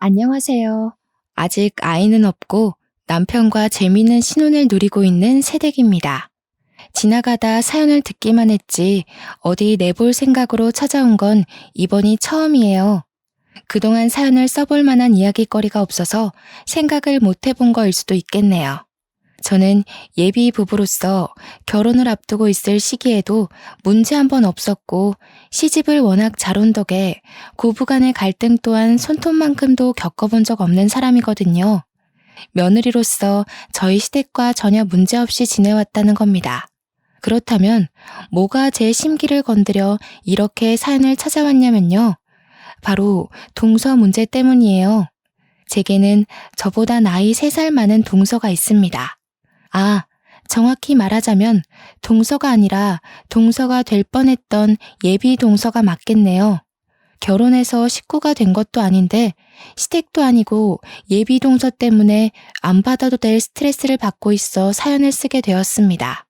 안녕하세요. 아직 아이는 없고 남편과 재미있는 신혼을 누리고 있는 새댁입니다. 지나가다 사연을 듣기만 했지 어디 내볼 생각으로 찾아온 건 이번이 처음이에요. 그동안 사연을 써볼 만한 이야기거리가 없어서 생각을 못 해본 거일 수도 있겠네요. 저는 예비 부부로서 결혼을 앞두고 있을 시기에도 문제 한 번 없었고 시집을 워낙 잘 온 덕에 고부간의 갈등 또한 손톱만큼도 겪어본 적 없는 사람이거든요. 며느리로서 저희 시댁과 전혀 문제없이 지내왔다는 겁니다. 그렇다면 뭐가 제 심기를 건드려 이렇게 사연을 찾아왔냐면요. 바로 동서 문제 때문이에요. 제게는 저보다 나이 3살 많은 동서가 있습니다. 아, 정확히 말하자면 동서가 아니라 동서가 될 뻔했던 예비 동서가 맞겠네요. 결혼해서 식구가 된 것도 아닌데 시댁도 아니고 예비 동서 때문에 안 받아도 될 스트레스를 받고 있어 사연을 쓰게 되었습니다.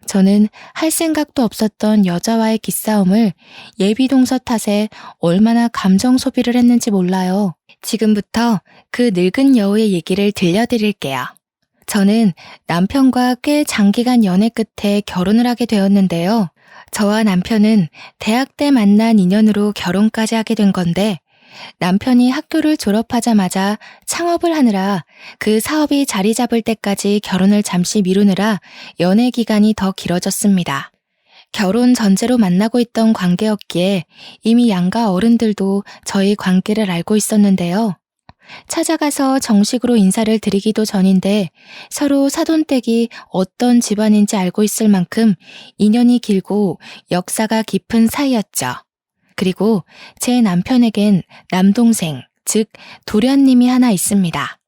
저는 할 생각도 없었던 여자와의 기싸움을 예비 동서 탓에 얼마나 감정 소비를 했는지 몰라요. 지금부터 그 늙은 여우의 얘기를 들려드릴게요. 저는 남편과 꽤 장기간 연애 끝에 결혼을 하게 되었는데요. 저와 남편은 대학 때 만난 인연으로 결혼까지 하게 된 건데 남편이 학교를 졸업하자마자 창업을 하느라 그 사업이 자리 잡을 때까지 결혼을 잠시 미루느라 연애 기간이 더 길어졌습니다. 결혼 전제로 만나고 있던 관계였기에 이미 양가 어른들도 저희 관계를 알고 있었는데요. 찾아가서 정식으로 인사를 드리기도 전인데 서로 사돈댁이 어떤 집안인지 알고 있을 만큼 인연이 길고 역사가 깊은 사이였죠. 그리고 제 남편에겐 남동생, 즉 도련님이 하나 있습니다.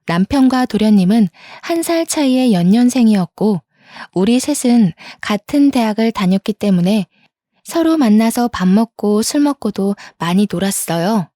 남편과 도련님은 1살 차이의 연년생이었고 우리 셋은 같은 대학을 다녔기 때문에 서로 만나서 밥 먹고 술 먹고도 많이 놀았어요.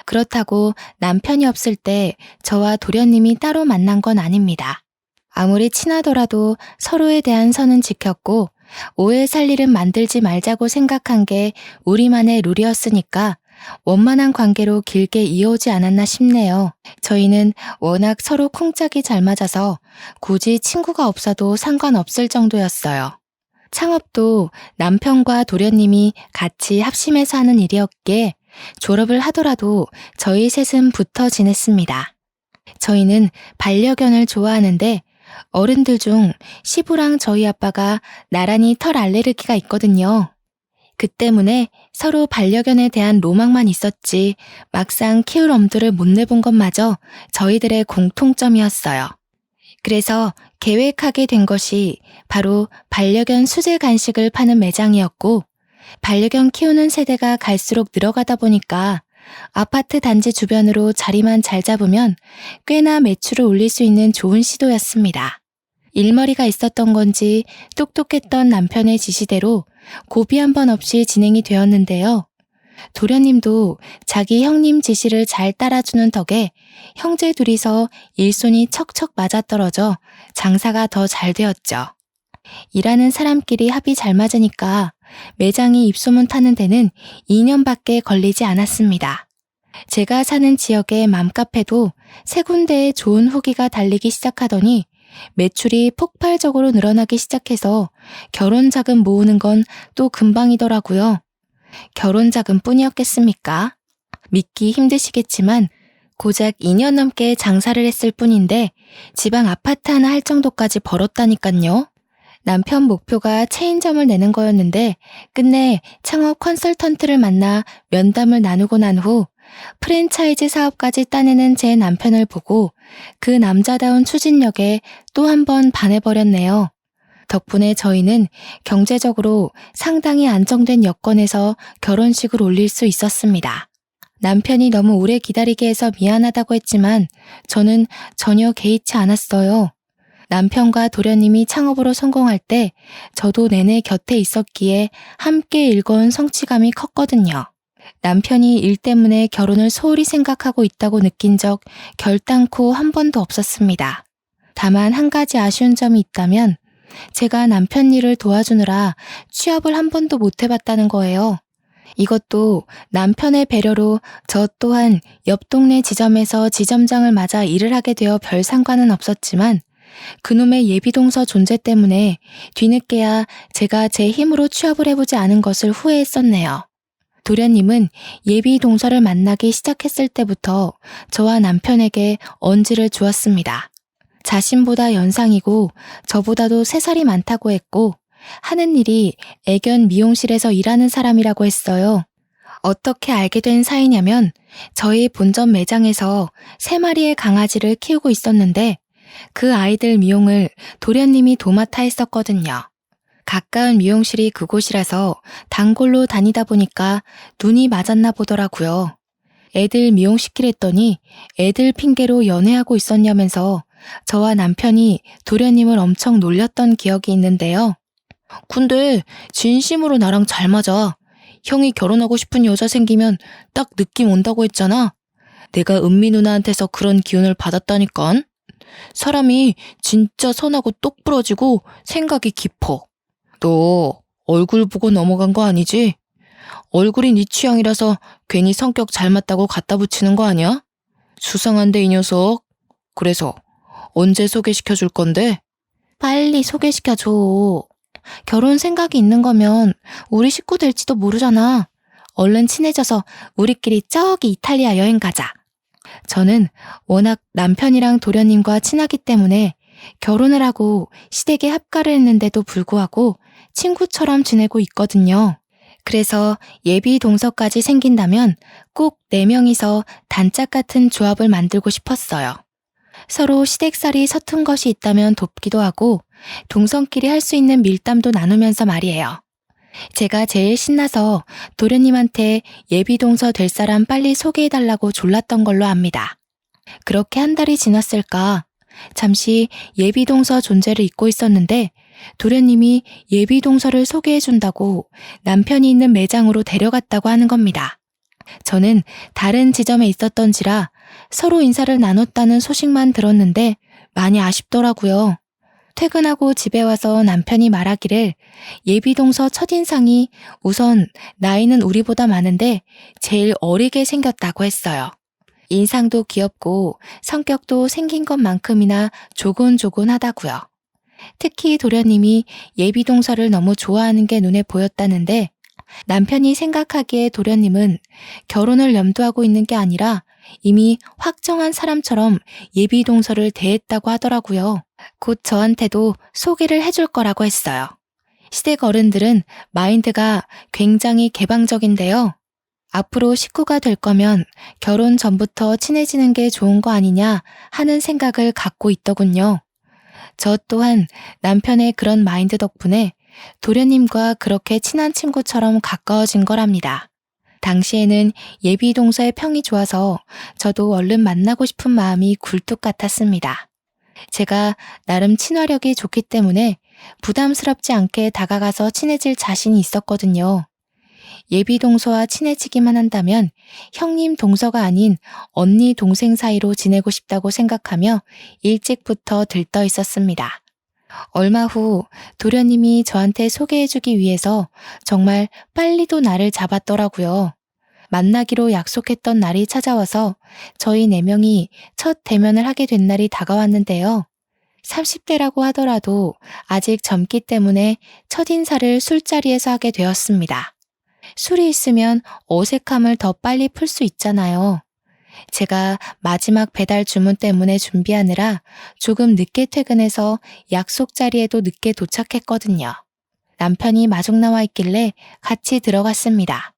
그렇다고 남편이 없을 때 저와 도련님이 따로 만난 건 아닙니다. 아무리 친하더라도 서로에 대한 선은 지켰고 오해 살 일은 만들지 말자고 생각한 게 우리만의 룰이었으니까 원만한 관계로 길게 이어오지 않았나 싶네요. 저희는 워낙 서로 쿵짝이 잘 맞아서 굳이 친구가 없어도 상관없을 정도였어요. 창업도 남편과 도련님이 같이 합심해서 하는 일이었기에 졸업을 하더라도 저희 셋은 붙어 지냈습니다. 저희는 반려견을 좋아하는데 어른들 중 시부랑 저희 아빠가 나란히 털 알레르기가 있거든요. 그 때문에 서로 반려견에 대한 로망만 있었지 막상 키울 엄두를 못 내본 것마저 저희들의 공통점이었어요. 그래서 계획하게 된 것이 바로 반려견 수제 간식을 파는 매장이었고 반려견 키우는 세대가 갈수록 늘어가다 보니까 아파트 단지 주변으로 자리만 잘 잡으면 꽤나 매출을 올릴 수 있는 좋은 시도였습니다. 일머리가 있었던 건지 똑똑했던 남편의 지시대로 고비 한 번 없이 진행이 되었는데요. 도련님도 자기 형님 지시를 잘 따라주는 덕에 형제 둘이서 일손이 척척 맞아떨어져 장사가 더 잘 되었죠. 일하는 사람끼리 합이 잘 맞으니까 매장이 입소문 타는 데는 2년밖에 걸리지 않았습니다. 제가 사는 지역의 맘카페도 3군데에 좋은 후기가 달리기 시작하더니 매출이 폭발적으로 늘어나기 시작해서 결혼 자금 모으는 건 또 금방이더라고요. 결혼 자금뿐이었겠습니까? 믿기 힘드시겠지만 고작 2년 넘게 장사를 했을 뿐인데 지방 아파트 하나 할 정도까지 벌었다니깐요. 남편 목표가 체인점을 내는 거였는데 끝내 창업 컨설턴트를 만나 면담을 나누고 난 후 프랜차이즈 사업까지 따내는 제 남편을 보고 그 남자다운 추진력에 또 한 번 반해버렸네요. 덕분에 저희는 경제적으로 상당히 안정된 여건에서 결혼식을 올릴 수 있었습니다. 남편이 너무 오래 기다리게 해서 미안하다고 했지만 저는 전혀 개의치 않았어요. 남편과 도련님이 창업으로 성공할 때 저도 내내 곁에 있었기에 함께 일궈온 성취감이 컸거든요. 남편이 일 때문에 결혼을 소홀히 생각하고 있다고 느낀 적 결단코 한 번도 없었습니다. 다만 한 가지 아쉬운 점이 있다면 제가 남편 일을 도와주느라 취업을 한 번도 못 해봤다는 거예요. 이것도 남편의 배려로 저 또한 옆 동네 지점에서 지점장을 맞아 일을 하게 되어 별 상관은 없었지만 그놈의 예비동서 존재 때문에 뒤늦게야 제가 제 힘으로 취업을 해보지 않은 것을 후회했었네요. 도련님은 예비동서를 만나기 시작했을 때부터 저와 남편에게 언지를 주었습니다. 자신보다 연상이고 저보다도 3살이 많다고 했고 하는 일이 애견 미용실에서 일하는 사람이라고 했어요. 어떻게 알게 된 사이냐면 저희 본점 매장에서 3마리의 강아지를 키우고 있었는데 그 아이들 미용을 도련님이 도맡아 했었거든요. 가까운 미용실이 그곳이라서 단골로 다니다 보니까 눈이 맞았나 보더라고요. 애들 미용시키랬더니 애들 핑계로 연애하고 있었냐면서 저와 남편이 도련님을 엄청 놀렸던 기억이 있는데요. 근데 진심으로 나랑 잘 맞아. 형이 결혼하고 싶은 여자 생기면 딱 느낌 온다고 했잖아. 내가 은미 누나한테서 그런 기운을 받았다니깐. 사람이 진짜 선하고 똑부러지고 생각이 깊어. 너 얼굴 보고 넘어간 거 아니지? 얼굴이 네 취향이라서 괜히 성격 잘 맞다고 갖다 붙이는 거 아니야? 수상한데 이 녀석. 그래서 언제 소개시켜 줄 건데? 빨리 소개시켜줘. 결혼 생각이 있는 거면 우리 식구 될지도 모르잖아. 얼른 친해져서 우리끼리 저기 이탈리아 여행 가자. 저는 워낙 남편이랑 도련님과 친하기 때문에 결혼을 하고 시댁에 합가를 했는데도 불구하고 친구처럼 지내고 있거든요. 그래서 예비 동서까지 생긴다면 꼭 4명이서 단짝 같은 조합을 만들고 싶었어요. 서로 시댁살이 서툰 것이 있다면 돕기도 하고 동성끼리 할 수 있는 밀담도 나누면서 말이에요. 제가 제일 신나서 도련님한테 예비동서 될 사람 빨리 소개해달라고 졸랐던 걸로 압니다. 그렇게 한 달이 지났을까? 잠시 예비동서 존재를 잊고 있었는데 도련님이 예비동서를 소개해준다고 남편이 있는 매장으로 데려갔다고 하는 겁니다. 저는 다른 지점에 있었던지라 서로 인사를 나눴다는 소식만 들었는데 많이 아쉽더라고요. 퇴근하고 집에 와서 남편이 말하기를 예비동서 첫인상이 우선 나이는 우리보다 많은데 제일 어리게 생겼다고 했어요. 인상도 귀엽고 성격도 생긴 것만큼이나 조곤조곤하다고요. 특히 도련님이 예비동서를 너무 좋아하는 게 눈에 보였다는데 남편이 생각하기에 도련님은 결혼을 염두하고 있는 게 아니라 이미 확정한 사람처럼 예비동서를 대했다고 하더라고요. 곧 저한테도 소개를 해줄 거라고 했어요. 시댁 어른들은 마인드가 굉장히 개방적인데요. 앞으로 식구가 될 거면 결혼 전부터 친해지는 게 좋은 거 아니냐 하는 생각을 갖고 있더군요. 저 또한 남편의 그런 마인드 덕분에 도련님과 그렇게 친한 친구처럼 가까워진 거랍니다. 당시에는 예비 동서의 평이 좋아서 저도 얼른 만나고 싶은 마음이 굴뚝 같았습니다. 제가 나름 친화력이 좋기 때문에 부담스럽지 않게 다가가서 친해질 자신이 있었거든요. 예비 동서와 친해지기만 한다면 형님 동서가 아닌 언니 동생 사이로 지내고 싶다고 생각하며 일찍부터 들떠 있었습니다. 얼마 후 도련님이 저한테 소개해주기 위해서 정말 빨리도 날을 잡았더라고요. 만나기로 약속했던 날이 찾아와서 저희 4명이 첫 대면을 하게 된 날이 다가왔는데요. 30대라고 하더라도 아직 젊기 때문에 첫인사를 술자리에서 하게 되었습니다. 술이 있으면 어색함을 더 빨리 풀 수 있잖아요. 제가 마지막 배달 주문 때문에 준비하느라 조금 늦게 퇴근해서 약속 자리에도 늦게 도착했거든요. 남편이 마중 나와 있길래 같이 들어갔습니다.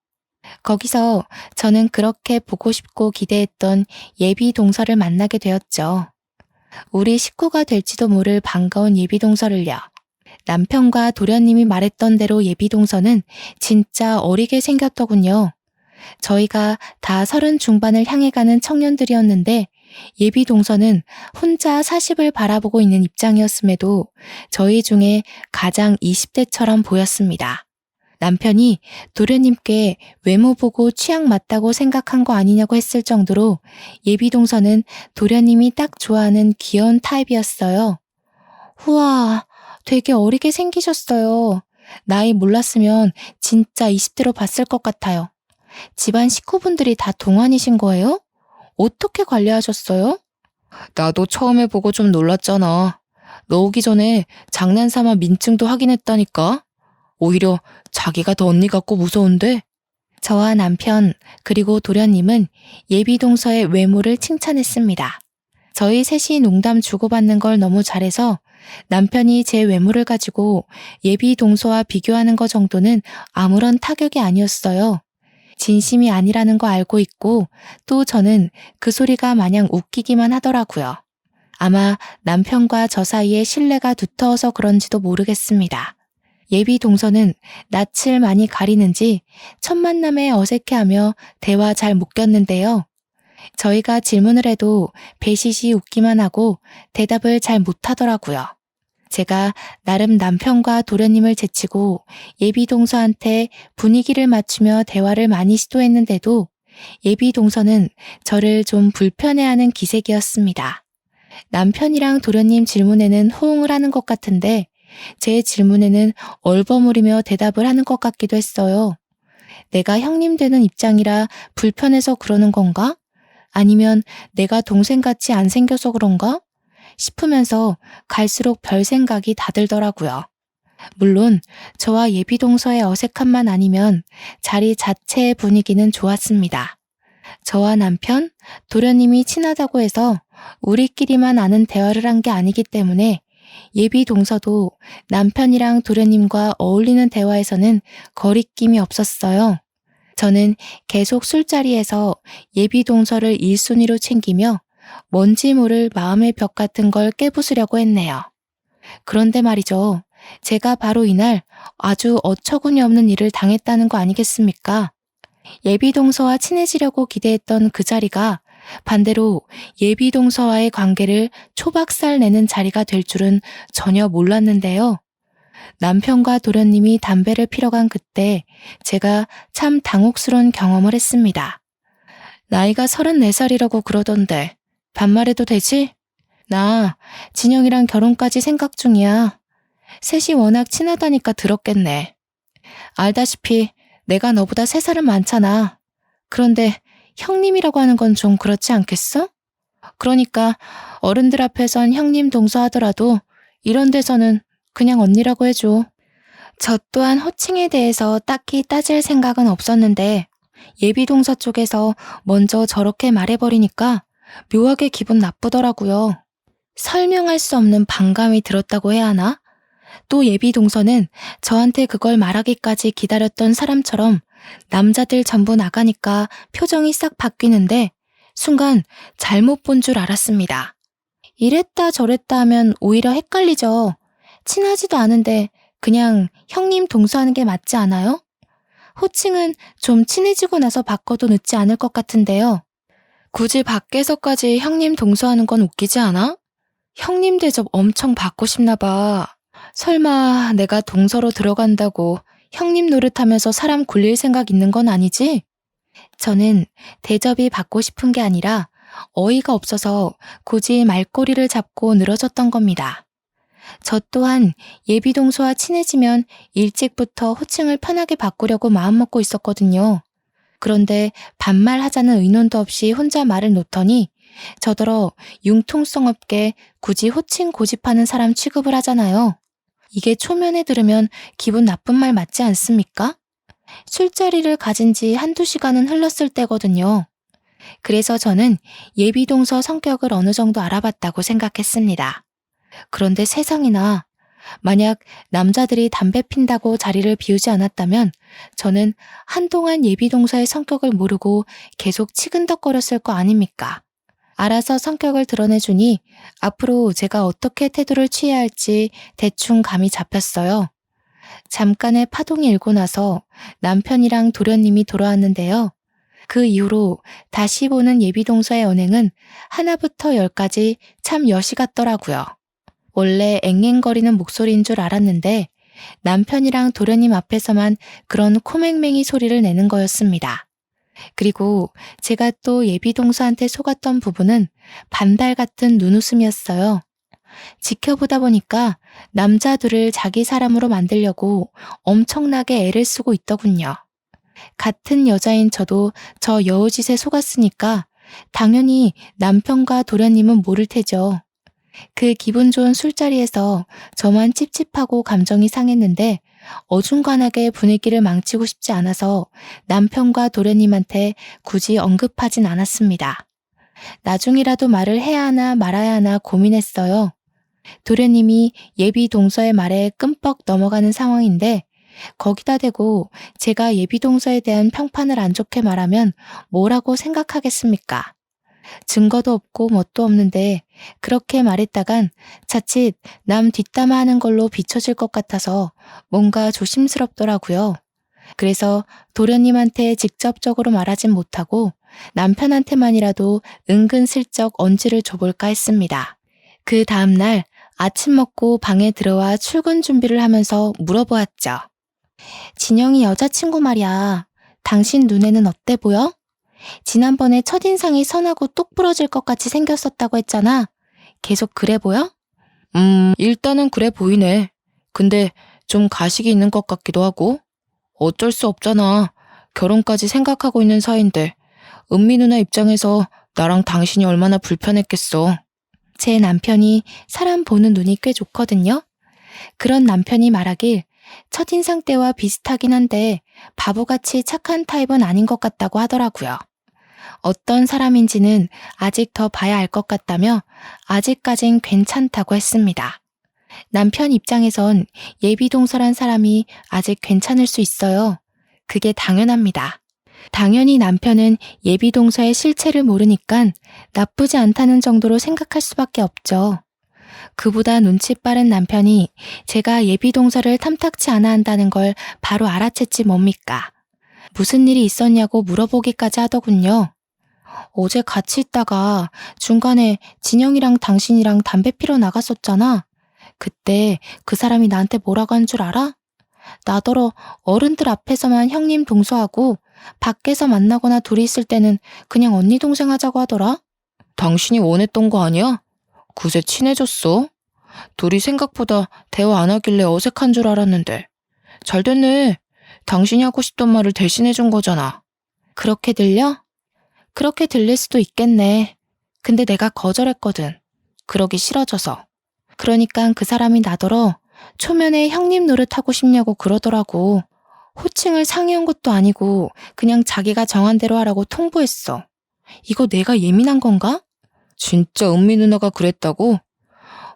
거기서 저는 그렇게 보고 싶고 기대했던 예비 동서를 만나게 되었죠. 우리 식구가 될지도 모를 반가운 예비 동서를요. 남편과 도련님이 말했던 대로 예비 동서는 진짜 어리게 생겼더군요. 저희가 다 30 중반을 향해 가는 청년들이었는데 예비 동서는 혼자 40을 바라보고 있는 입장이었음에도 저희 중에 가장 20대처럼 보였습니다. 남편이 도련님께 외모 보고 취향 맞다고 생각한 거 아니냐고 했을 정도로 예비 동서는 도련님이 딱 좋아하는 귀여운 타입이었어요. 우와, 되게 어리게 생기셨어요. 나이 몰랐으면 진짜 20대로 봤을 것 같아요. 집안 식구분들이 다 동안이신 거예요? 어떻게 관리하셨어요? 나도 처음에 보고 좀 놀랐잖아. 너 오기 전에 장난삼아 민증도 확인했다니까. 오히려 자기가 더 언니 같고 무서운데? 저와 남편 그리고 도련님은 예비 동서의 외모를 칭찬했습니다. 저희 셋이 농담 주고받는 걸 너무 잘해서 남편이 제 외모를 가지고 예비 동서와 비교하는 거 정도는 아무런 타격이 아니었어요. 진심이 아니라는 거 알고 있고 또 저는 그 소리가 마냥 웃기기만 하더라고요. 아마 남편과 저 사이에 신뢰가 두터워서 그런지도 모르겠습니다. 예비 동서는 낯을 많이 가리는지 첫 만남에 어색해하며 대화 잘 못 꼈는데요. 저희가 질문을 해도 배시시 웃기만 하고 대답을 잘 못하더라고요. 제가 나름 남편과 도련님을 제치고 예비 동서한테 분위기를 맞추며 대화를 많이 시도했는데도 예비 동서는 저를 좀 불편해하는 기색이었습니다. 남편이랑 도련님 질문에는 호응을 하는 것 같은데 제 질문에는 얼버무리며 대답을 하는 것 같기도 했어요. 내가 형님 되는 입장이라 불편해서 그러는 건가? 아니면 내가 동생같이 안 생겨서 그런가? 싶으면서 갈수록 별 생각이 다 들더라고요. 물론 저와 예비 동서의 어색함만 아니면 자리 자체의 분위기는 좋았습니다. 저와 남편, 도련님이 친하다고 해서 우리끼리만 아는 대화를 한 게 아니기 때문에 예비 동서도 남편이랑 도련님과 어울리는 대화에서는 거리낌이 없었어요. 저는 계속 술자리에서 예비 동서를 1순위로 챙기며 뭔지 모를 마음의 벽 같은 걸 깨부수려고 했네요. 그런데 말이죠. 제가 바로 이날 아주 어처구니 없는 일을 당했다는 거 아니겠습니까? 예비 동서와 친해지려고 기대했던 그 자리가 반대로 예비 동서와의 관계를 초박살 내는 자리가 될 줄은 전혀 몰랐는데요. 남편과 도련님이 담배를 피러 간 그때 제가 참 당혹스러운 경험을 했습니다. 나이가 34살이라고 그러던데 반말해도 되지? 나 진영이랑 결혼까지 생각 중이야. 셋이 워낙 친하다니까 들었겠네. 알다시피 내가 너보다 3살은 많잖아. 그런데 형님이라고 하는 건 좀 그렇지 않겠어? 그러니까 어른들 앞에선 형님 동서하더라도 이런 데서는 그냥 언니라고 해줘. 저 또한 호칭에 대해서 딱히 따질 생각은 없었는데 예비 동서 쪽에서 먼저 저렇게 말해버리니까 묘하게 기분 나쁘더라고요. 설명할 수 없는 반감이 들었다고 해야 하나? 또 예비 동서는 저한테 그걸 말하기까지 기다렸던 사람처럼 남자들 전부 나가니까 표정이 싹 바뀌는데 순간 잘못 본 줄 알았습니다. 이랬다 저랬다 하면 오히려 헷갈리죠. 친하지도 않은데 그냥 형님 동서하는 게 맞지 않아요? 호칭은 좀 친해지고 나서 바꿔도 늦지 않을 것 같은데요. 굳이 밖에서까지 형님 동서하는 건 웃기지 않아? 형님 대접 엄청 받고 싶나 봐. 설마 내가 동서로 들어간다고 형님 노릇하면서 사람 굴릴 생각 있는 건 아니지? 저는 대접이 받고 싶은 게 아니라 어이가 없어서 굳이 말꼬리를 잡고 늘어졌던 겁니다. 저 또한 예비 동서와 친해지면 일찍부터 호칭을 편하게 바꾸려고 마음먹고 있었거든요. 그런데 반말하자는 의논도 없이 혼자 말을 놓더니 저더러 융통성 없게 굳이 호칭 고집하는 사람 취급을 하잖아요. 이게 초면에 들으면 기분 나쁜 말 맞지 않습니까? 술자리를 가진 지 한두 시간은 흘렀을 때거든요. 그래서 저는 예비 동서 성격을 어느 정도 알아봤다고 생각했습니다. 그런데 세상에나 만약 남자들이 담배 핀다고 자리를 비우지 않았다면 저는 한동안 예비 동서의 성격을 모르고 계속 치근덕거렸을 거 아닙니까? 알아서 성격을 드러내주니 앞으로 제가 어떻게 태도를 취해야 할지 대충 감이 잡혔어요. 잠깐의 파동이 일고 나서 남편이랑 도련님이 돌아왔는데요. 그 이후로 다시 보는 예비 동서의 언행은 하나부터 10까지 참 여시 같더라고요. 원래 앵앵거리는 목소리인 줄 알았는데 남편이랑 도련님 앞에서만 그런 코맹맹이 소리를 내는 거였습니다. 그리고 제가 또 예비 동서한테 속았던 부분은 반달 같은 눈웃음이었어요. 지켜보다 보니까 남자 둘을 자기 사람으로 만들려고 엄청나게 애를 쓰고 있더군요. 같은 여자인 저도 저 여우짓에 속았으니까 당연히 남편과 도련님은 모를 테죠. 그 기분 좋은 술자리에서 저만 찝찝하고 감정이 상했는데 어중간하게 분위기를 망치고 싶지 않아서 남편과 도련님한테 굳이 언급하진 않았습니다. 나중이라도 말을 해야 하나 말아야 하나 고민했어요. 도련님이 예비 동서의 말에 끔뻑 넘어가는 상황인데 거기다 대고 제가 예비 동서에 대한 평판을 안 좋게 말하면 뭐라고 생각하겠습니까? 증거도 없고 뭣도 없는데 그렇게 말했다간 자칫 남 뒷담화하는 걸로 비춰질 것 같아서 뭔가 조심스럽더라고요. 그래서 도련님한테 직접적으로 말하진 못하고 남편한테만이라도 은근슬쩍 언지를 줘볼까 했습니다. 그 다음날 아침 먹고 방에 들어와 출근 준비를 하면서 물어보았죠. 진영이 여자친구 말이야. 당신 눈에는 어때 보여? 지난번에 첫인상이 선하고 똑부러질 것 같이 생겼었다고 했잖아. 계속 그래 보여? 일단은 그래 보이네. 근데 좀 가식이 있는 것 같기도 하고. 어쩔 수 없잖아. 결혼까지 생각하고 있는 사이인데. 은미 누나 입장에서 나랑 당신이 얼마나 불편했겠어. 제 남편이 사람 보는 눈이 꽤 좋거든요. 그런 남편이 말하길 첫인상 때와 비슷하긴 한데 바보같이 착한 타입은 아닌 것 같다고 하더라고요. 어떤 사람인지는 아직 더 봐야 알 것 같다며 아직까진 괜찮다고 했습니다. 남편 입장에선 예비동서란 사람이 아직 괜찮을 수 있어요. 그게 당연합니다. 당연히 남편은 예비동서의 실체를 모르니까 나쁘지 않다는 정도로 생각할 수밖에 없죠. 그보다 눈치 빠른 남편이 제가 예비동서를 탐탁치 않아 한다는 걸 바로 알아챘지 뭡니까? 무슨 일이 있었냐고 물어보기까지 하더군요. 어제 같이 있다가 중간에 진영이랑 당신이랑 담배 피러 나갔었잖아. 그때 그 사람이 나한테 뭐라고 한 줄 알아? 나더러 어른들 앞에서만 형님 동서하고 밖에서 만나거나 둘이 있을 때는 그냥 언니 동생 하자고 하더라. 당신이 원했던 거 아니야? 그새 친해졌어. 둘이 생각보다 대화 안 하길래 어색한 줄 알았는데. 잘 됐네. 당신이 하고 싶던 말을 대신해준 거잖아. 그렇게 들려? 그렇게 들릴 수도 있겠네. 근데 내가 거절했거든. 그러기 싫어져서. 그러니까 그 사람이 나더러 초면에 형님 노릇하고 싶냐고 그러더라고. 호칭을 상의한 것도 아니고 그냥 자기가 정한 대로 하라고 통보했어. 이거 내가 예민한 건가? 진짜 은미 누나가 그랬다고?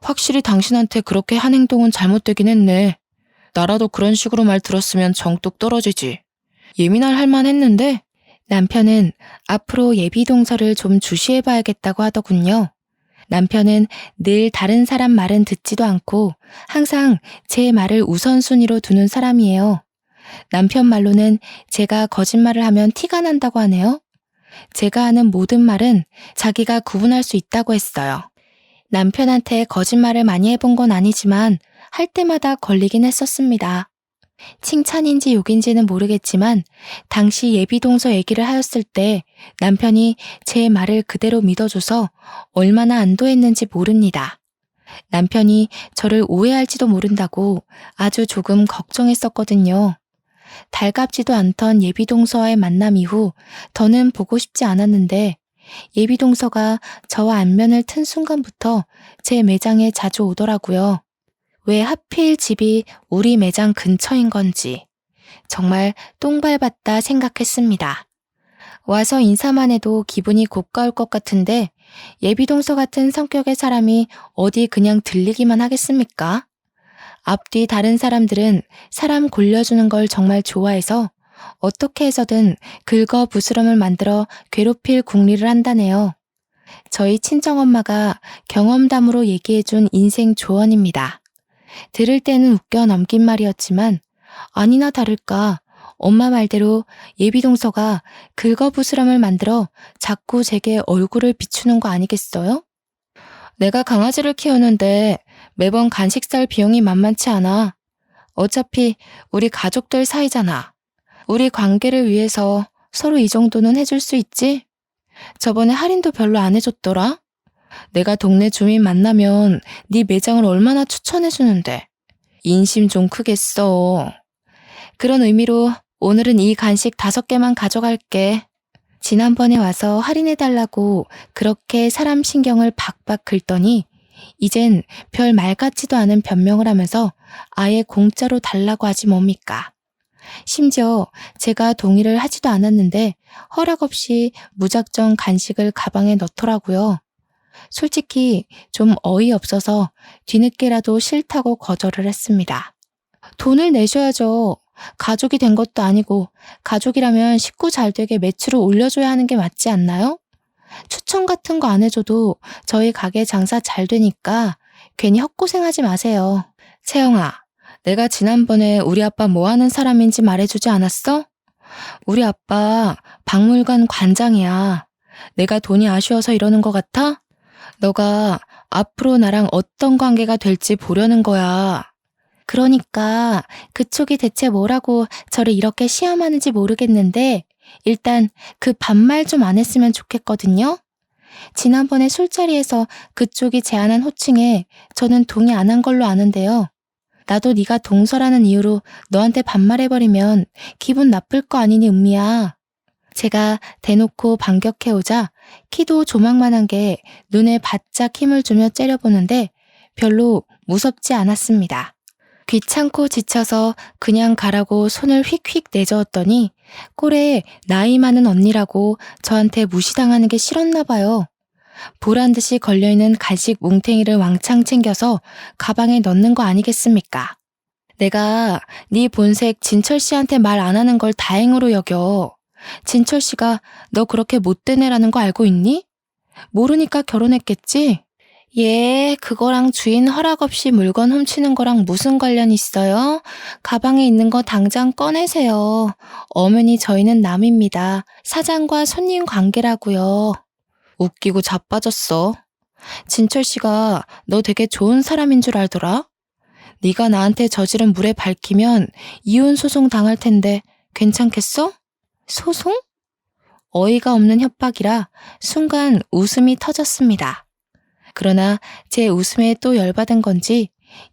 확실히 당신한테 그렇게 한 행동은 잘못되긴 했네. 나라도 그런 식으로 말 들었으면 정뚝 떨어지지. 예민할 할만 했는데. 남편은 앞으로 예비동서를 좀 주시해봐야겠다고 하더군요. 남편은 늘 다른 사람 말은 듣지도 않고 항상 제 말을 우선순위로 두는 사람이에요. 남편 말로는 제가 거짓말을 하면 티가 난다고 하네요. 제가 하는 모든 말은 자기가 구분할 수 있다고 했어요. 남편한테 거짓말을 많이 해본 건 아니지만 할 때마다 걸리긴 했었습니다. 칭찬인지 욕인지는 모르겠지만 당시 예비동서 얘기를 하였을 때 남편이 제 말을 그대로 믿어줘서 얼마나 안도했는지 모릅니다. 남편이 저를 오해할지도 모른다고 아주 조금 걱정했었거든요. 달갑지도 않던 예비동서와의 만남 이후 더는 보고 싶지 않았는데 예비동서가 저와 안면을 튼 순간부터 제 매장에 자주 오더라고요. 왜 하필 집이 우리 매장 근처인 건지 정말 똥 밟았다 생각했습니다. 와서 인사만 해도 기분이 고가울 것 같은데 예비동서 같은 성격의 사람이 어디 그냥 들리기만 하겠습니까? 앞뒤 다른 사람들은 사람 골려주는 걸 정말 좋아해서 어떻게 해서든 긁어 부스럼을 만들어 괴롭힐 궁리를 한다네요. 저희 친정엄마가 경험담으로 얘기해준 인생 조언입니다. 들을 때는 웃겨 넘긴 말이었지만 아니나 다를까 엄마 말대로 예비동서가 긁어부스럼을 만들어 자꾸 제게 얼굴을 비추는 거 아니겠어요? 내가 강아지를 키우는데 매번 간식 살 비용이 만만치 않아. 어차피 우리 가족들 사이잖아. 우리 관계를 위해서 서로 이 정도는 해줄 수 있지? 저번에 할인도 별로 안 해줬더라. 내가 동네 주민 만나면 네 매장을 얼마나 추천해주는데. 인심 좀 크겠어. 그런 의미로 오늘은 이 간식 5개만 가져갈게. 지난번에 와서 할인해달라고 그렇게 사람 신경을 박박 긁더니 이젠 별 말 같지도 않은 변명을 하면서 아예 공짜로 달라고 하지 뭡니까. 심지어 제가 동의를 하지도 않았는데 허락 없이 무작정 간식을 가방에 넣더라고요. 솔직히 좀 어이없어서 뒤늦게라도 싫다고 거절을 했습니다. 돈을 내셔야죠. 가족이 된 것도 아니고 가족이라면 식구 잘 되게 매출을 올려줘야 하는 게 맞지 않나요? 추천 같은 거 안 해줘도 저희 가게 장사 잘 되니까 괜히 헛고생하지 마세요. 채영아, 내가 지난번에 우리 아빠 뭐 하는 사람인지 말해주지 않았어? 우리 아빠 박물관 관장이야. 내가 돈이 아쉬워서 이러는 것 같아? 너가 앞으로 나랑 어떤 관계가 될지 보려는 거야. 그러니까 그쪽이 대체 뭐라고 저를 이렇게 시험하는지 모르겠는데 일단 그 반말 좀 안 했으면 좋겠거든요. 지난번에 술자리에서 그쪽이 제안한 호칭에 저는 동의 안 한 걸로 아는데요. 나도 네가 동서라는 이유로 너한테 반말해버리면 기분 나쁠 거 아니니 은미야. 제가 대놓고 반격해오자 키도 조망만한 게 눈에 바짝 힘을 주며 째려보는데 별로 무섭지 않았습니다. 귀찮고 지쳐서 그냥 가라고 손을 휙휙 내저었더니 꼴에 나이 많은 언니라고 저한테 무시당하는 게 싫었나 봐요. 보란듯이 걸려있는 간식 뭉탱이를 왕창 챙겨서 가방에 넣는 거 아니겠습니까? 내가 네 본색 진철 씨한테 말 안 하는 걸 다행으로 여겨. 진철 씨가 너 그렇게 못된 애라는 거 알고 있니? 모르니까 결혼했겠지? 예, 그거랑 주인 허락 없이 물건 훔치는 거랑 무슨 관련 있어요? 가방에 있는 거 당장 꺼내세요. 엄연히 저희는 남입니다. 사장과 손님 관계라고요. 웃기고 자빠졌어. 진철 씨가 너 되게 좋은 사람인 줄 알더라? 네가 나한테 저지른 물에 밝히면 이혼 소송 당할 텐데 괜찮겠어? 소송? 어이가 없는 협박이라 순간 웃음이 터졌습니다. 그러나 제 웃음에 또 열받은 건지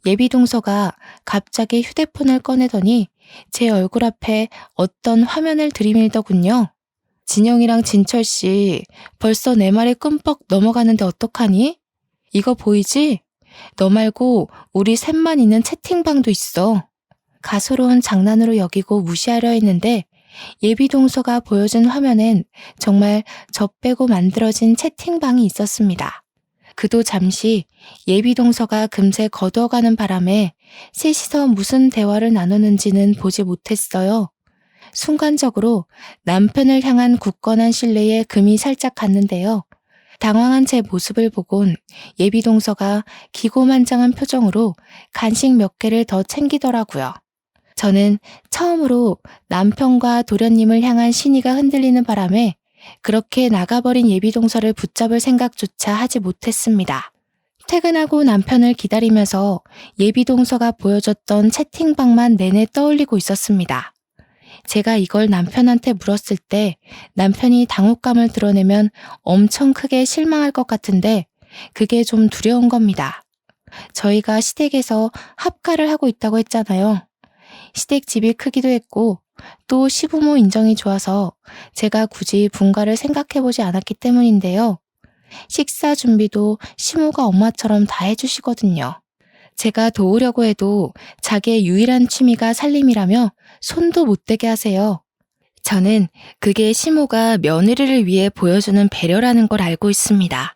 예비 동서가 갑자기 휴대폰을 꺼내더니 제 얼굴 앞에 어떤 화면을 들이밀더군요. 진영이랑 진철 씨 벌써 내 말에 끔뻑 넘어가는데 어떡하니? 이거 보이지? 너 말고 우리 셋만 있는 채팅방도 있어. 가소로운 장난으로 여기고 무시하려 했는데 예비 동서가 보여준 화면엔 정말 저 빼고 만들어진 채팅방이 있었습니다. 그도 잠시 예비 동서가 금세 거두어가는 바람에 셋이서 무슨 대화를 나누는지는 보지 못했어요. 순간적으로 남편을 향한 굳건한 신뢰에 금이 살짝 갔는데요. 당황한 제 모습을 보곤 예비 동서가 기고만장한 표정으로 간식 몇 개를 더 챙기더라고요. 저는 처음으로 남편과 도련님을 향한 신의가 흔들리는 바람에 그렇게 나가버린 예비 동서를 붙잡을 생각조차 하지 못했습니다. 퇴근하고 남편을 기다리면서 예비 동서가 보여줬던 채팅방만 내내 떠올리고 있었습니다. 제가 이걸 남편한테 물었을 때 남편이 당혹감을 드러내면 엄청 크게 실망할 것 같은데 그게 좀 두려운 겁니다. 저희가 시댁에서 합가를 하고 있다고 했잖아요. 시댁 집이 크기도 했고 또 시부모 인정이 좋아서 제가 굳이 분가를 생각해보지 않았기 때문인데요. 식사 준비도 시모가 엄마처럼 다 해주시거든요. 제가 도우려고 해도 자기의 유일한 취미가 살림이라며 손도 못 대게 하세요. 저는 그게 시모가 며느리를 위해 보여주는 배려라는 걸 알고 있습니다.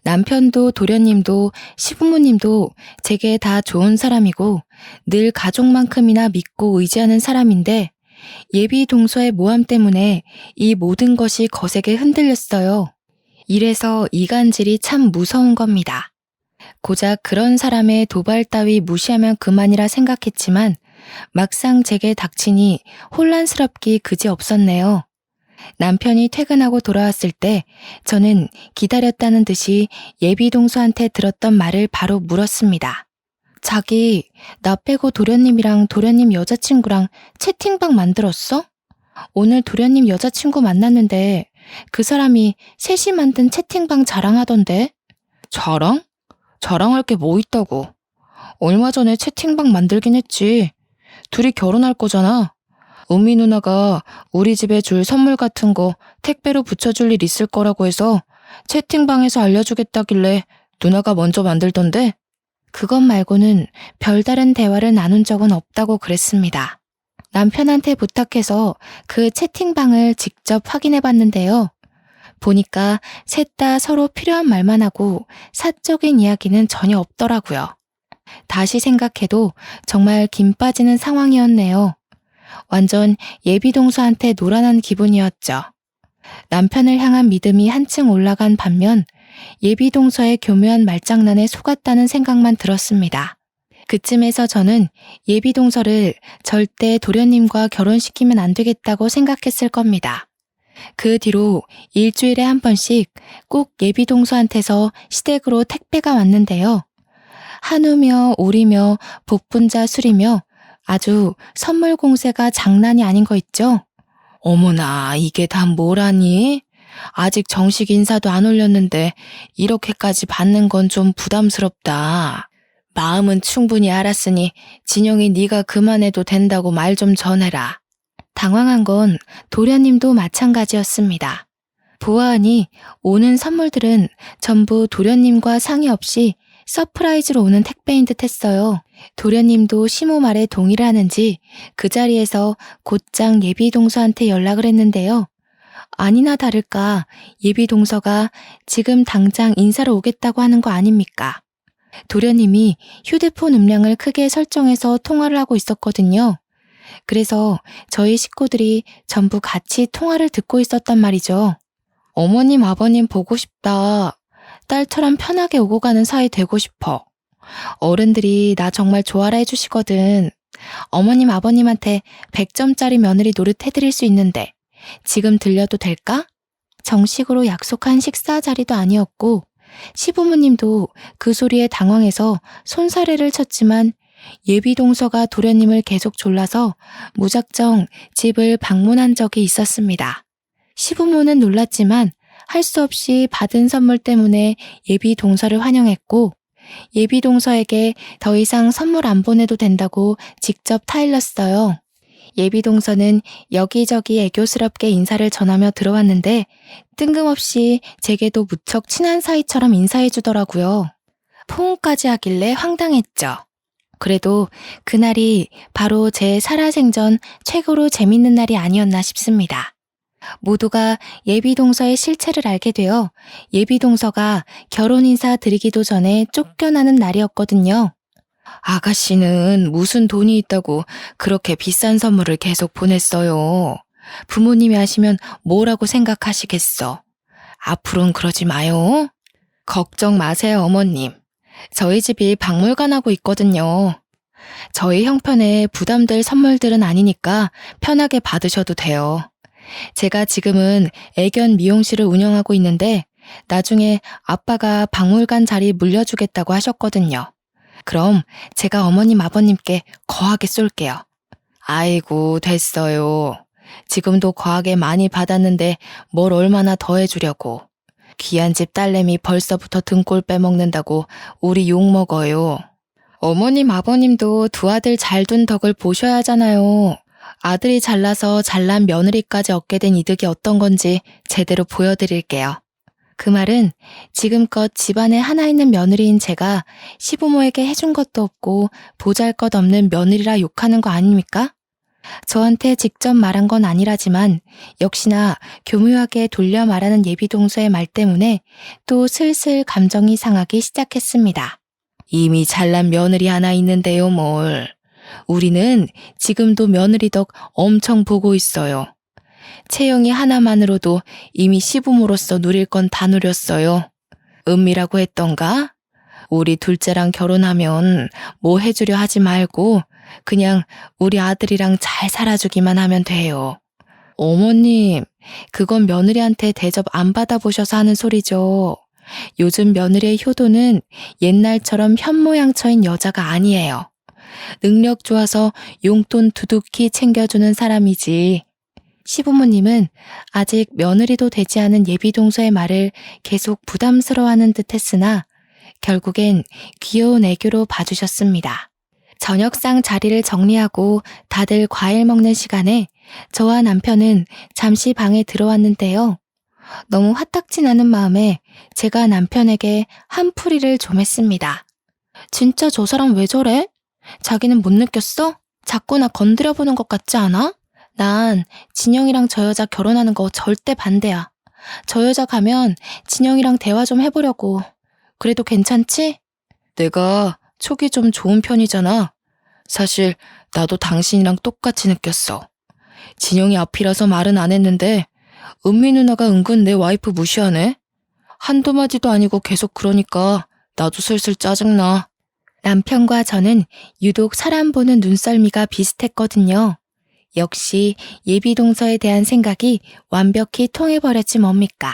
남편도 도련님도 시부모님도 제게 다 좋은 사람이고 늘 가족만큼이나 믿고 의지하는 사람인데 예비 동서의 모함 때문에 이 모든 것이 거세게 흔들렸어요. 이래서 이간질이 참 무서운 겁니다. 고작 그런 사람의 도발 따위 무시하면 그만이라 생각했지만 막상 제게 닥치니 혼란스럽기 그지없었네요. 남편이 퇴근하고 돌아왔을 때 저는 기다렸다는 듯이 예비 동서한테 들었던 말을 바로 물었습니다. 자기, 나 빼고 도련님이랑 도련님 여자친구랑 채팅방 만들었어? 오늘 도련님 여자친구 만났는데 그 사람이 셋이 만든 채팅방 자랑하던데? 자랑? 자랑할 게 뭐 있다고. 얼마 전에 채팅방 만들긴 했지. 둘이 결혼할 거잖아. 은미 누나가 우리 집에 줄 선물 같은 거 택배로 붙여줄 일 있을 거라고 해서 채팅방에서 알려주겠다길래 누나가 먼저 만들던데. 그것 말고는 별다른 대화를 나눈 적은 없다고 그랬습니다. 남편한테 부탁해서 그 채팅방을 직접 확인해 봤는데요. 보니까 셋 다 서로 필요한 말만 하고 사적인 이야기는 전혀 없더라고요. 다시 생각해도 정말 김 빠지는 상황이었네요. 완전 예비동서한테 노란한 기분이었죠. 남편을 향한 믿음이 한층 올라간 반면 예비동서의 교묘한 말장난에 속았다는 생각만 들었습니다. 그쯤에서 저는 예비동서를 절대 도련님과 결혼시키면 안 되겠다고 생각했을 겁니다. 그 뒤로 일주일에 한 번씩 꼭 예비동서한테서 시댁으로 택배가 왔는데요. 한우며 오리며 복분자 술이며 아주 선물 공세가 장난이 아닌 거 있죠? 어머나, 이게 다 뭐라니? 아직 정식 인사도 안 올렸는데 이렇게까지 받는 건 좀 부담스럽다. 마음은 충분히 알았으니 진영이 네가 그만해도 된다고 말 좀 전해라. 당황한 건 도련님도 마찬가지였습니다. 보아하니 오는 선물들은 전부 도련님과 상의 없이 서프라이즈로 오는 택배인 듯 했어요. 도련님도 시모 말에 동의를 하는지 그 자리에서 곧장 예비동서한테 연락을 했는데요. 아니나 다를까 예비동서가 지금 당장 인사로 오겠다고 하는 거 아닙니까? 도련님이 휴대폰 음량을 크게 설정해서 통화를 하고 있었거든요. 그래서 저희 식구들이 전부 같이 통화를 듣고 있었단 말이죠. 어머님, 아버님 보고 싶다. 딸처럼 편하게 오고 가는 사이 되고 싶어. 어른들이 나 정말 좋아라 해주시거든. 어머님, 아버님한테 100점짜리 며느리 노릇 해드릴 수 있는데 지금 들려도 될까? 정식으로 약속한 식사 자리도 아니었고 시부모님도 그 소리에 당황해서 손사래를 쳤지만 예비동서가 도련님을 계속 졸라서 무작정 집을 방문한 적이 있었습니다. 시부모는 놀랐지만 할 수 없이 받은 선물 때문에 예비동서를 환영했고 예비동서에게 더 이상 선물 안 보내도 된다고 직접 타일렀어요. 예비동서는 여기저기 애교스럽게 인사를 전하며 들어왔는데 뜬금없이 제게도 무척 친한 사이처럼 인사해주더라고요. 포옹까지 하길래 황당했죠. 그래도 그날이 바로 제 살아생전 최고로 재밌는 날이 아니었나 싶습니다. 모두가 예비동서의 실체를 알게 되어 예비동서가 결혼 인사 드리기도 전에 쫓겨나는 날이었거든요. 아가씨는 무슨 돈이 있다고 그렇게 비싼 선물을 계속 보냈어요. 부모님이 아시면 뭐라고 생각하시겠어. 앞으로는 그러지 마요. 걱정 마세요, 어머님. 저희 집이 박물관하고 있거든요. 저희 형편에 부담될 선물들은 아니니까 편하게 받으셔도 돼요. 제가 지금은 애견 미용실을 운영하고 있는데 나중에 아빠가 박물관 자리 물려주겠다고 하셨거든요. 그럼 제가 어머님 아버님께 거하게 쏠게요. 아이고, 됐어요. 지금도 거하게 많이 받았는데 뭘 얼마나 더 해주려고. 귀한 집 딸내미 벌써부터 등골 빼먹는다고 우리 욕먹어요. 어머님 아버님도 두 아들 잘 둔 덕을 보셔야 하잖아요. 아들이 잘나서 잘난 며느리까지 얻게 된 이득이 어떤 건지 제대로 보여드릴게요. 그 말은 지금껏 집안에 하나 있는 며느리인 제가 시부모에게 해준 것도 없고 보잘것없는 며느리라 욕하는 거 아닙니까? 저한테 직접 말한 건 아니라지만 역시나 교묘하게 돌려 말하는 예비동서의 말 때문에 또 슬슬 감정이 상하기 시작했습니다. 이미 잘난 며느리 하나 있는데요, 뭘. 우리는 지금도 며느리 덕 엄청 보고 있어요. 채영이 하나만으로도 이미 시부모로서 누릴 건 다 누렸어요. 은미라고 했던가? 우리 둘째랑 결혼하면 뭐 해주려 하지 말고 그냥 우리 아들이랑 잘 살아주기만 하면 돼요. 어머님, 그건 며느리한테 대접 안 받아보셔서 하는 소리죠. 요즘 며느리의 효도는 옛날처럼 현모양처인 여자가 아니에요. 능력 좋아서 용돈 두둑히 챙겨주는 사람이지. 시부모님은 아직 며느리도 되지 않은 예비동서의 말을 계속 부담스러워하는 듯 했으나 결국엔 귀여운 애교로 봐주셨습니다. 저녁상 자리를 정리하고 다들 과일 먹는 시간에 저와 남편은 잠시 방에 들어왔는데요. 너무 화딱지 나는 마음에 제가 남편에게 한풀이를 좀 했습니다. 진짜 저 사람 왜 저래? 자기는 못 느꼈어? 자꾸 나 건드려보는 것 같지 않아? 난 진영이랑 저 여자 결혼하는 거 절대 반대야. 저 여자 가면 진영이랑 대화 좀 해보려고. 그래도 괜찮지? 내가 촉이 좀 좋은 편이잖아. 사실 나도 당신이랑 똑같이 느꼈어. 진영이 앞이라서 말은 안 했는데 은미 누나가 은근 내 와이프 무시하네. 한두 마디도 아니고 계속 그러니까 나도 슬슬 짜증나. 남편과 저는 유독 사람 보는 눈썰미가 비슷했거든요. 역시 예비동서에 대한 생각이 완벽히 통해버렸지 뭡니까.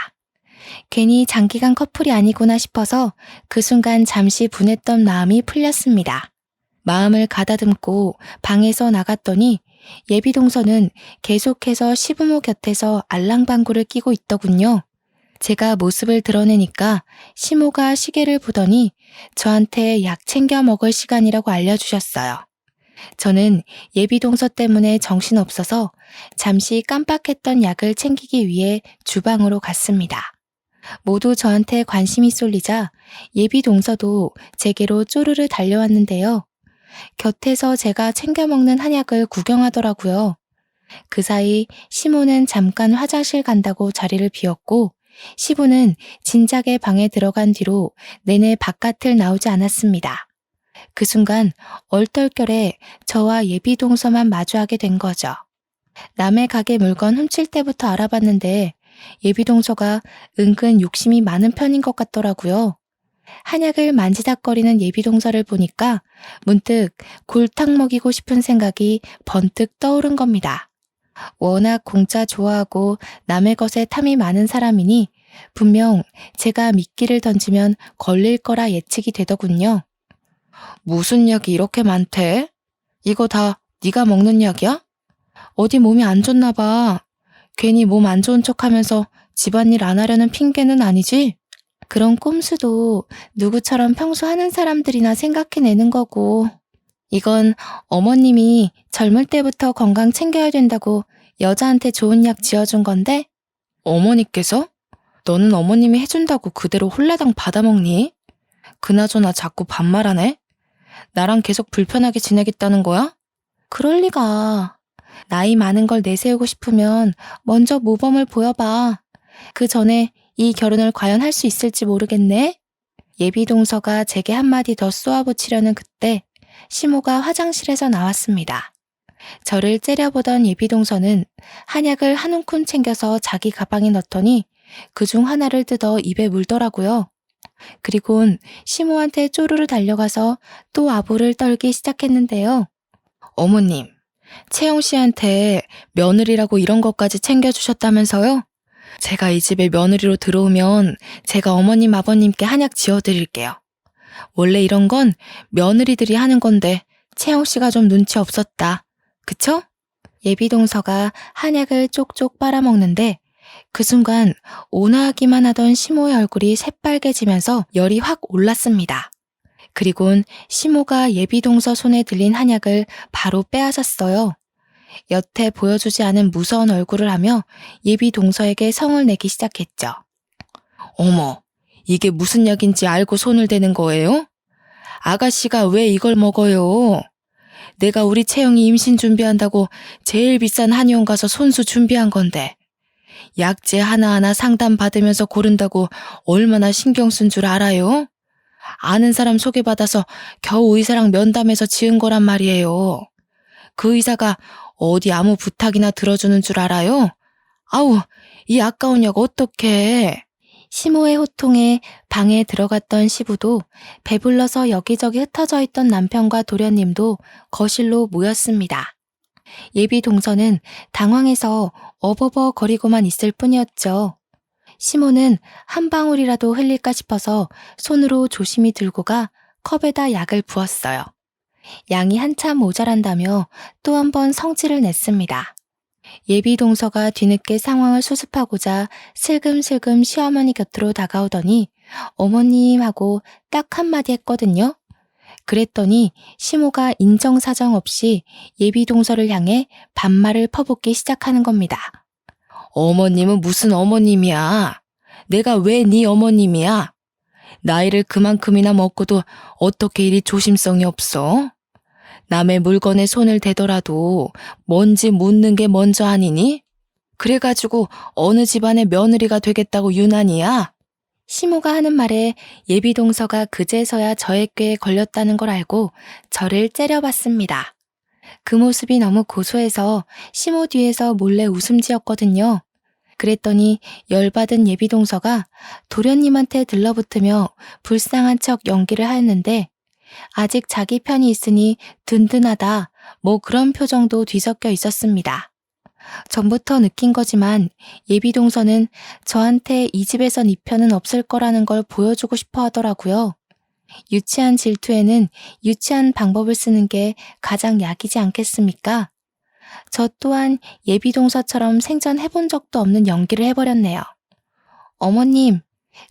괜히 장기간 커플이 아니구나 싶어서 그 순간 잠시 분했던 마음이 풀렸습니다. 마음을 가다듬고 방에서 나갔더니 예비동서는 계속해서 시부모 곁에서 알랑방구를 끼고 있더군요. 제가 모습을 드러내니까 시모가 시계를 보더니 저한테 약 챙겨 먹을 시간이라고 알려주셨어요. 저는 예비동서 때문에 정신없어서 잠시 깜빡했던 약을 챙기기 위해 주방으로 갔습니다. 모두 저한테 관심이 쏠리자 예비동서도 제게로 쪼르르 달려왔는데요. 곁에서 제가 챙겨 먹는 한약을 구경하더라고요. 그 사이 시모는 잠깐 화장실 간다고 자리를 비웠고 시부는 진작에 방에 들어간 뒤로 내내 바깥을 나오지 않았습니다. 그 순간 얼떨결에 저와 예비동서만 마주하게 된 거죠. 남의 가게 물건 훔칠 때부터 알아봤는데 예비동서가 은근 욕심이 많은 편인 것 같더라고요. 한약을 만지작거리는 예비동서를 보니까 문득 골탕 먹이고 싶은 생각이 번뜩 떠오른 겁니다. 워낙 공짜 좋아하고 남의 것에 탐이 많은 사람이니 분명 제가 미끼를 던지면 걸릴 거라 예측이 되더군요. 무슨 약이 이렇게 많대? 이거 다 네가 먹는 약이야? 어디 몸이 안 좋나 봐. 괜히 몸 안 좋은 척하면서 집안일 안 하려는 핑계는 아니지? 그런 꼼수도 누구처럼 평소 하는 사람들이나 생각해내는 거고, 이건 어머님이 젊을 때부터 건강 챙겨야 된다고 여자한테 좋은 약 지어준 건데, 어머니께서? 너는 어머님이 해준다고 그대로 홀라당 받아먹니? 그나저나 자꾸 반말하네? 나랑 계속 불편하게 지내겠다는 거야? 그럴 리가. 나이 많은 걸 내세우고 싶으면 먼저 모범을 보여봐. 그 전에 이 결혼을 과연 할 수 있을지 모르겠네. 예비동서가 제게 한마디 더 쏘아붙이려는 그때 시모가 화장실에서 나왔습니다. 저를 째려보던 예비동서는 한약을 한 움큼 챙겨서 자기 가방에 넣더니 그중 하나를 뜯어 입에 물더라고요. 그리곤 시모한테 쪼르르 달려가서 또 아부를 떨기 시작했는데요. 어머님, 채영 씨한테 며느리라고 이런 것까지 챙겨주셨다면서요? 제가 이 집에 며느리로 들어오면 제가 어머님 아버님께 한약 지어드릴게요. 원래 이런 건 며느리들이 하는 건데 채영 씨가 좀 눈치 없었다. 그쵸? 예비동서가 한약을 쪽쪽 빨아먹는데 그 순간 온화하기만 하던 시모의 얼굴이 새빨개지면서 열이 확 올랐습니다. 그리곤 시모가 예비동서 손에 들린 한약을 바로 빼앗았어요. 여태 보여주지 않은 무서운 얼굴을 하며 예비동서에게 성을 내기 시작했죠. 어머, 이게 무슨 약인지 알고 손을 대는 거예요? 아가씨가 왜 이걸 먹어요? 내가 우리 채영이 임신 준비한다고 제일 비싼 한의원 가서 손수 준비한 건데 약재 하나하나 상담받으면서 고른다고 얼마나 신경 쓴 줄 알아요? 아는 사람 소개받아서 겨우 의사랑 면담해서 지은 거란 말이에요. 그 의사가 어디 아무 부탁이나 들어주는 줄 알아요? 아우, 이 아까운 약 어떡해. 시모의 호통에 방에 들어갔던 시부도 배불러서 여기저기 흩어져 있던 남편과 도련님도 거실로 모였습니다. 예비동서는 당황해서 어버버거리고만 있을 뿐이었죠. 시모는 한 방울이라도 흘릴까 싶어서 손으로 조심히 들고 가 컵에다 약을 부었어요. 양이 한참 모자란다며 또 한 번 성질을 냈습니다. 예비동서가 뒤늦게 상황을 수습하고자 슬금슬금 시어머니 곁으로 다가오더니 어머님 하고 딱 한마디 했거든요. 그랬더니 시모가 인정사정 없이 예비 동서를 향해 반말을 퍼붓기 시작하는 겁니다. 어머님은 무슨 어머님이야? 내가 왜 네 어머님이야? 나이를 그만큼이나 먹고도 어떻게 이리 조심성이 없어? 남의 물건에 손을 대더라도 뭔지 묻는 게 먼저 아니니? 그래가지고 어느 집안의 며느리가 되겠다고 유난이야? 시모가 하는 말에 예비 동서가 그제서야 저의 꾀에 걸렸다는 걸 알고 저를 째려봤습니다. 그 모습이 너무 고소해서 시모 뒤에서 몰래 웃음 지었거든요. 그랬더니 열받은 예비 동서가 도련님한테 들러붙으며 불쌍한 척 연기를 하였는데 아직 자기 편이 있으니 든든하다 뭐 그런 표정도 뒤섞여 있었습니다. 전부터 느낀 거지만 예비 동서는 저한테 이 집에선 이 편은 없을 거라는 걸 보여주고 싶어 하더라고요. 유치한 질투에는 유치한 방법을 쓰는 게 가장 약이지 않겠습니까? 저 또한 예비 동서처럼 생전 해본 적도 없는 연기를 해버렸네요. 어머님,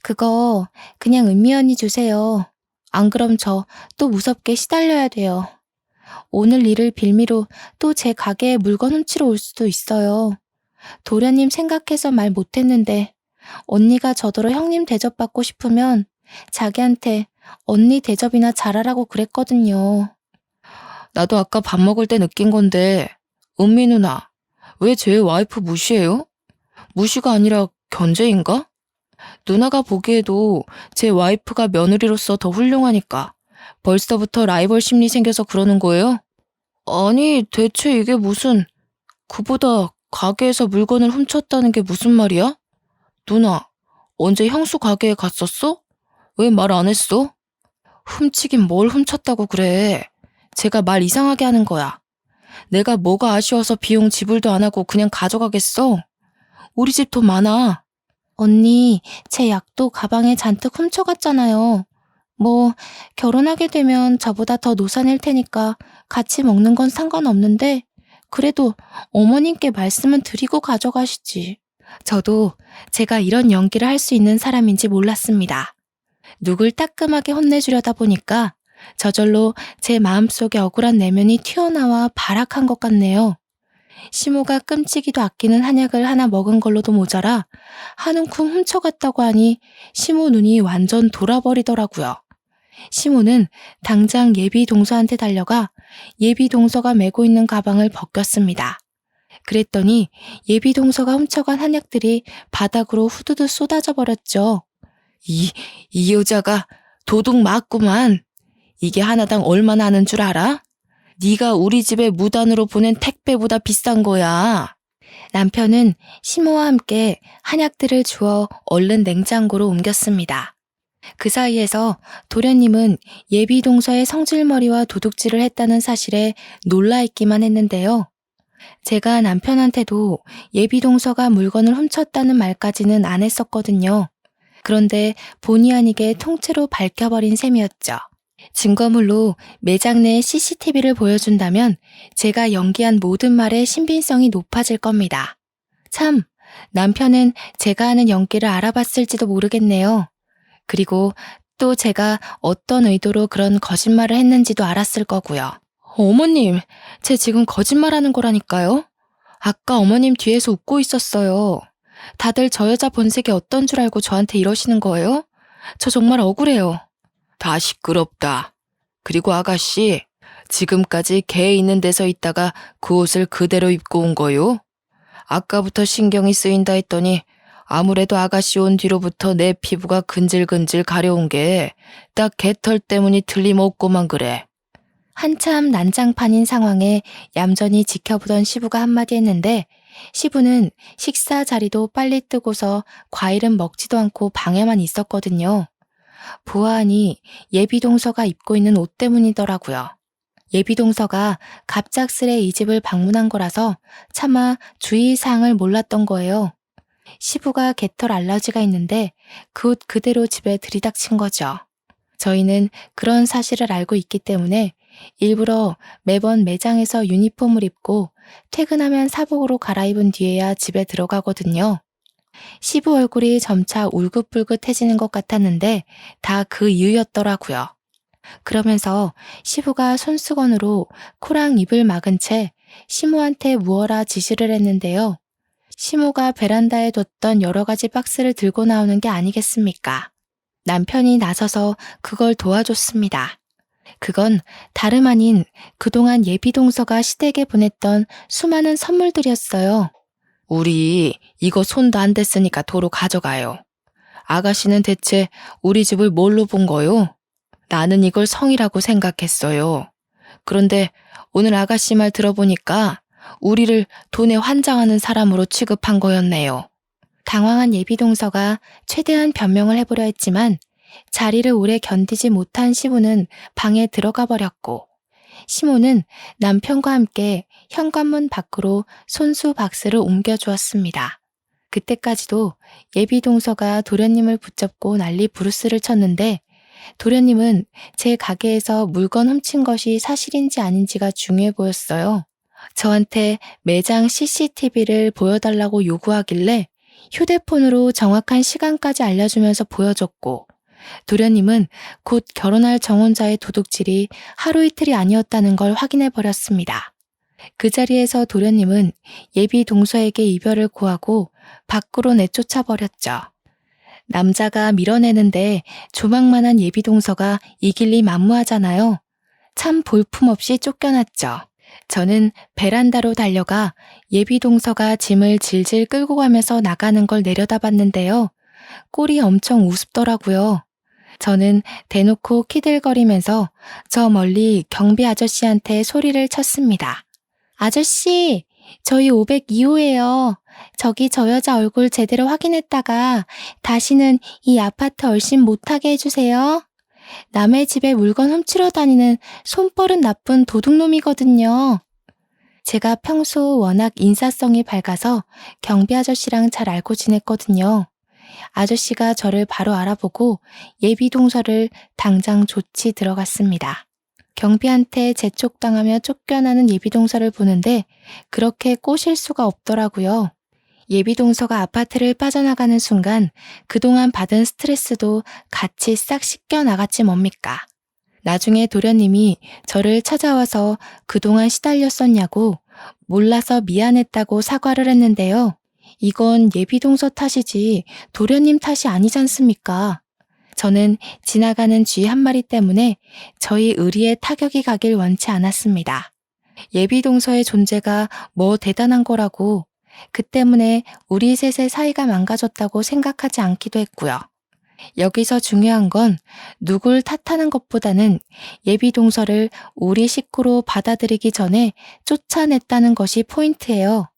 그거 그냥 은미 언니 주세요. 안 그럼 저 또 무섭게 시달려야 돼요. 오늘 일을 빌미로 또 제 가게에 물건 훔치러 올 수도 있어요. 도련님 생각해서 말 못했는데 언니가 저더러 형님 대접받고 싶으면 자기한테 언니 대접이나 잘하라고 그랬거든요. 나도 아까 밥 먹을 때 느낀 건데, 은미 누나, 왜 제 와이프 무시해요? 무시가 아니라 견제인가? 누나가 보기에도 제 와이프가 며느리로서 더 훌륭하니까 벌써부터 라이벌 심리 생겨서 그러는 거예요? 아니, 대체 이게 무슨, 그보다 가게에서 물건을 훔쳤다는 게 무슨 말이야? 누나, 언제 형수 가게에 갔었어? 왜 말 안 했어? 훔치긴 뭘 훔쳤다고 그래. 제가 말 이상하게 하는 거야. 내가 뭐가 아쉬워서 비용 지불도 안 하고 그냥 가져가겠어? 우리 집 돈 많아. 언니, 제 약도 가방에 잔뜩 훔쳐갔잖아요. 뭐 결혼하게 되면 저보다 더 노산일 테니까 같이 먹는 건 상관없는데 그래도 어머님께 말씀은 드리고 가져가시지. 저도 제가 이런 연기를 할 수 있는 사람인지 몰랐습니다. 누굴 따끔하게 혼내주려다 보니까 저절로 제 마음속에 억울한 내면이 튀어나와 발악한 것 같네요. 시모가 끔찍이도 아끼는 한약을 하나 먹은 걸로도 모자라 한 움큼 훔쳐갔다고 하니 시모 눈이 완전 돌아버리더라고요. 시모는 당장 예비 동서한테 달려가 예비 동서가 메고 있는 가방을 벗겼습니다. 그랬더니 예비 동서가 훔쳐간 한약들이 바닥으로 후두두 쏟아져 버렸죠. 이 여자가 도둑 맞구만. 이게 하나당 얼마나 하는 줄 알아? 네가 우리 집에 무단으로 보낸 택배보다 비싼 거야. 남편은 시모와 함께 한약들을 주워 얼른 냉장고로 옮겼습니다. 그 사이에서 도련님은 예비 동서의 성질머리와 도둑질을 했다는 사실에 놀라있기만 했는데요. 제가 남편한테도 예비 동서가 물건을 훔쳤다는 말까지는 안 했었거든요. 그런데 본의 아니게 통째로 밝혀버린 셈이었죠. 증거물로 매장 내 CCTV를 보여준다면 제가 연기한 모든 말의 신빙성이 높아질 겁니다. 참, 남편은 제가 하는 연기를 알아봤을지도 모르겠네요. 그리고 또 제가 어떤 의도로 그런 거짓말을 했는지도 알았을 거고요. 어머님, 쟤 지금 거짓말하는 거라니까요. 아까 어머님 뒤에서 웃고 있었어요. 다들 저 여자 본색이 어떤 줄 알고 저한테 이러시는 거예요? 저 정말 억울해요. 다 시끄럽다. 그리고 아가씨, 지금까지 개 있는 데서 있다가 그 옷을 그대로 입고 온 거요? 아까부터 신경이 쓰인다 했더니 아무래도 아가씨 온 뒤로부터 내 피부가 근질근질 가려운 게 딱 개털 때문이 틀림없고만 그래. 한참 난장판인 상황에 얌전히 지켜보던 시부가 한마디 했는데 시부는 식사 자리도 빨리 뜨고서 과일은 먹지도 않고 방에만 있었거든요. 보아하니 예비동서가 입고 있는 옷 때문이더라고요. 예비동서가 갑작스레 이 집을 방문한 거라서 차마 주의사항을 몰랐던 거예요. 시부가 개털 알러지가 있는데 그 옷 그대로 집에 들이닥친 거죠. 저희는 그런 사실을 알고 있기 때문에 일부러 매번 매장에서 유니폼을 입고 퇴근하면 사복으로 갈아입은 뒤에야 집에 들어가거든요. 시부 얼굴이 점차 울긋불긋해지는 것 같았는데 다 그 이유였더라고요. 그러면서 시부가 손수건으로 코랑 입을 막은 채 시모한테 무어라 지시를 했는데요. 시모가 베란다에 뒀던 여러 가지 박스를 들고 나오는 게 아니겠습니까? 남편이 나서서 그걸 도와줬습니다. 그건 다름 아닌 그동안 예비동서가 시댁에 보냈던 수많은 선물들이었어요. 우리 이거 손도 안 댔으니까 도로 가져가요. 아가씨는 대체 우리 집을 뭘로 본 거요? 나는 이걸 성이라고 생각했어요. 그런데 오늘 아가씨 말 들어보니까 우리를 돈에 환장하는 사람으로 취급한 거였네요. 당황한 예비동서가 최대한 변명을 해보려 했지만 자리를 오래 견디지 못한 시부는 방에 들어가 버렸고 시모는 남편과 함께 현관문 밖으로 손수 박스를 옮겨주었습니다. 그때까지도 예비동서가 도련님을 붙잡고 난리 부르스를 쳤는데 도련님은 제 가게에서 물건 훔친 것이 사실인지 아닌지가 중요해 보였어요. 저한테 매장 CCTV를 보여달라고 요구하길래 휴대폰으로 정확한 시간까지 알려주면서 보여줬고 도련님은 곧 결혼할 정혼자의 도둑질이 하루 이틀이 아니었다는 걸 확인해 버렸습니다. 그 자리에서 도련님은 예비 동서에게 이별을 고하고 밖으로 내쫓아 버렸죠. 남자가 밀어내는데 조망만한 예비 동서가 이길리 만무하잖아요. 참 볼품없이 쫓겨났죠. 저는 베란다로 달려가 예비 동서가 짐을 질질 끌고 가면서 나가는 걸 내려다봤는데요. 꼴이 엄청 우습더라고요. 저는 대놓고 키들거리면서 저 멀리 경비 아저씨한테 소리를 쳤습니다. 아저씨, 저희 502호예요. 저기 저 여자 얼굴 제대로 확인했다가 다시는 이 아파트 얼씬 못하게 해주세요. 남의 집에 물건 훔치러 다니는 손버릇 나쁜 도둑놈이거든요. 제가 평소 워낙 인사성이 밝아서 경비 아저씨랑 잘 알고 지냈거든요. 아저씨가 저를 바로 알아보고 예비 동서를 당장 조치 들어갔습니다. 경비한테 재촉당하며 쫓겨나는 예비 동서를 보는데 그렇게 꼬실 수가 없더라고요. 예비 동서가 아파트를 빠져나가는 순간 그동안 받은 스트레스도 같이 싹 씻겨 나갔지 뭡니까. 나중에 도련님이 저를 찾아와서 그동안 시달렸었냐고 몰라서 미안했다고 사과를 했는데요. 이건 예비 동서 탓이지 도련님 탓이 아니지 않습니까? 저는 지나가는 쥐 한 마리 때문에 저희 의리에 타격이 가길 원치 않았습니다. 예비 동서의 존재가 뭐 대단한 거라고 그 때문에 우리 셋의 사이가 망가졌다고 생각하지 않기도 했고요. 여기서 중요한 건 누굴 탓하는 것보다는 예비 동서를 우리 식구로 받아들이기 전에 쫓아냈다는 것이 포인트예요.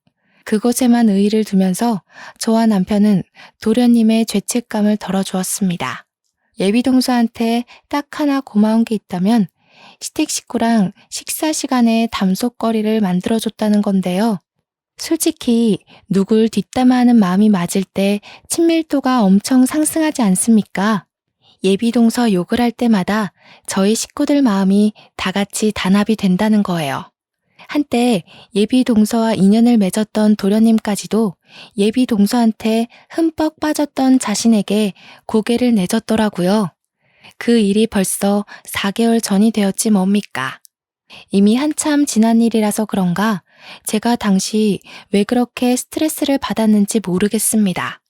그것에만 의의를 두면서 저와 남편은 도련님의 죄책감을 덜어주었습니다. 예비 동서한테 딱 하나 고마운 게 있다면 시댁 식구랑 식사 시간에 담소거리를 만들어줬다는 건데요. 솔직히 누굴 뒷담화하는 마음이 맞을 때 친밀도가 엄청 상승하지 않습니까? 예비 동서 욕을 할 때마다 저희 식구들 마음이 다 같이 단합이 된다는 거예요. 한때 예비 동서와 인연을 맺었던 도련님까지도 예비 동서한테 흠뻑 빠졌던 자신에게 고개를 내줬더라고요. 그 일이 벌써 4개월 전이 되었지 뭡니까? 이미 한참 지난 일이라서 그런가 제가 당시 왜 그렇게 스트레스를 받았는지 모르겠습니다.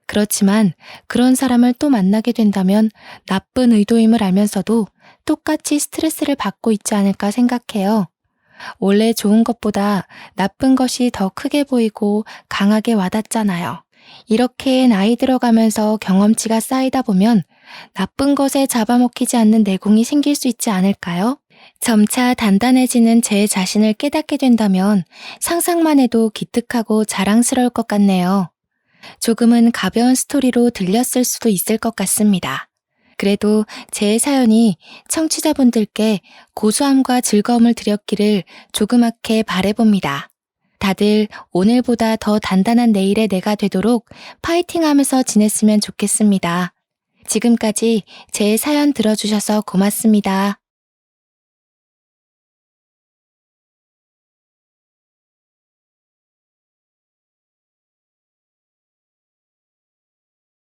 그렇지만 그런 사람을 또 만나게 된다면 나쁜 의도임을 알면서도 똑같이 스트레스를 받고 있지 않을까 생각해요. 원래 좋은 것보다 나쁜 것이 더 크게 보이고 강하게 와닿잖아요. 이렇게 나이 들어가면서 경험치가 쌓이다 보면 나쁜 것에 잡아먹히지 않는 내공이 생길 수 있지 않을까요? 점차 단단해지는 제 자신을 깨닫게 된다면 상상만 해도 기특하고 자랑스러울 것 같네요. 조금은 가벼운 스토리로 들렸을 수도 있을 것 같습니다. 그래도 제 사연이 청취자분들께 고소함과 즐거움을 드렸기를 조그맣게 바라봅니다. 다들 오늘보다 더 단단한 내일의 내가 되도록 파이팅하면서 지냈으면 좋겠습니다. 지금까지 제 사연 들어주셔서 고맙습니다.